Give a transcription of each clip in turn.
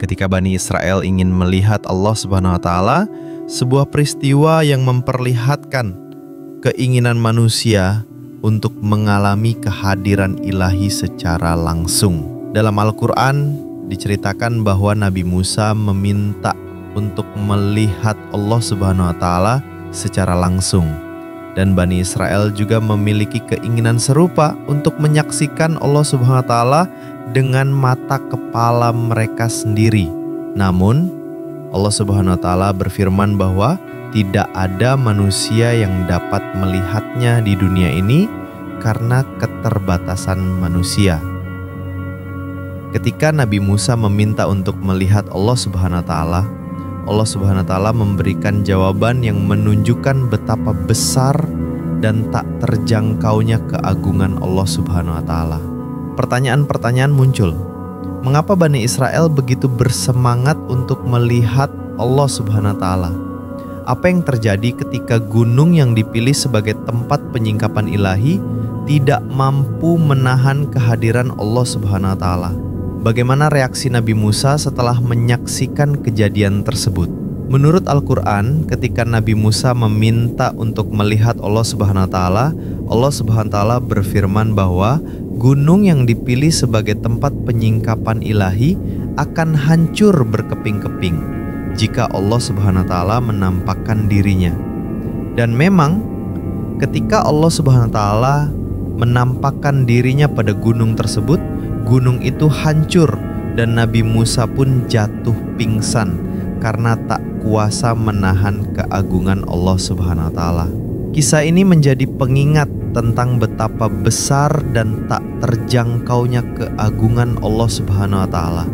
ketika Bani Israel ingin melihat Allah Subhanahu wa Ta'ala, sebuah peristiwa yang memperlihatkan keinginan manusia untuk mengalami kehadiran ilahi secara langsung. Dalam Al-Quran diceritakan bahwa Nabi Musa meminta untuk melihat Allah Subhanahu wa Ta'ala secara langsung. Dan Bani Israel juga memiliki keinginan serupa untuk menyaksikan Allah Subhanahu wa Ta'ala dengan mata kepala mereka sendiri. Namun Allah Subhanahu wa Ta'ala berfirman bahwa tidak ada manusia yang dapat melihatnya di dunia ini karena keterbatasan manusia. Ketika Nabi Musa meminta untuk melihat Allah Subhanahu wa Ta'ala, Allah Subhanahu wa Ta'ala memberikan jawaban yang menunjukkan betapa besar dan tak terjangkaunya keagungan Allah Subhanahu wa Ta'ala. Pertanyaan-pertanyaan muncul. Mengapa Bani Israel begitu bersemangat untuk melihat Allah Subhanahu wa Ta'ala? Apa yang terjadi ketika gunung yang dipilih sebagai tempat penyingkapan ilahi tidak mampu menahan kehadiran Allah Subhanahu wa Ta'ala? Bagaimana reaksi Nabi Musa setelah menyaksikan kejadian tersebut? Menurut Al-Quran, ketika Nabi Musa meminta untuk melihat Allah Subhanahu wa Ta'ala, Allah Subhanahu wa Ta'ala berfirman bahwa gunung yang dipilih sebagai tempat penyingkapan ilahi akan hancur berkeping-keping jika Allah Subhanahu wa Ta'ala menampakkan dirinya. Dan memang ketika Allah Subhanahu wa Ta'ala menampakkan dirinya pada gunung tersebut, gunung itu hancur dan Nabi Musa pun jatuh pingsan karena tak kuasa menahan keagungan Allah Subhanahu wa Ta'ala. Kisah ini menjadi pengingat tentang betapa besar dan tak terjangkaunya keagungan Allah Subhanahu wa Ta'ala,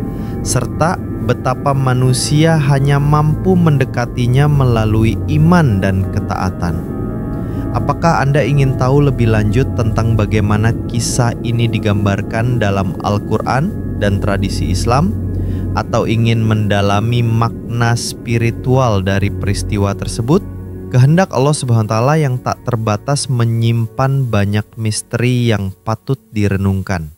serta betapa manusia hanya mampu mendekatinya melalui iman dan ketaatan. Apakah Anda ingin tahu lebih lanjut tentang bagaimana kisah ini digambarkan dalam Al-Quran dan tradisi Islam? Atau ingin mendalami makna spiritual dari peristiwa tersebut? Kehendak Allah Subhanahu wa Ta'ala yang tak terbatas menyimpan banyak misteri yang patut direnungkan.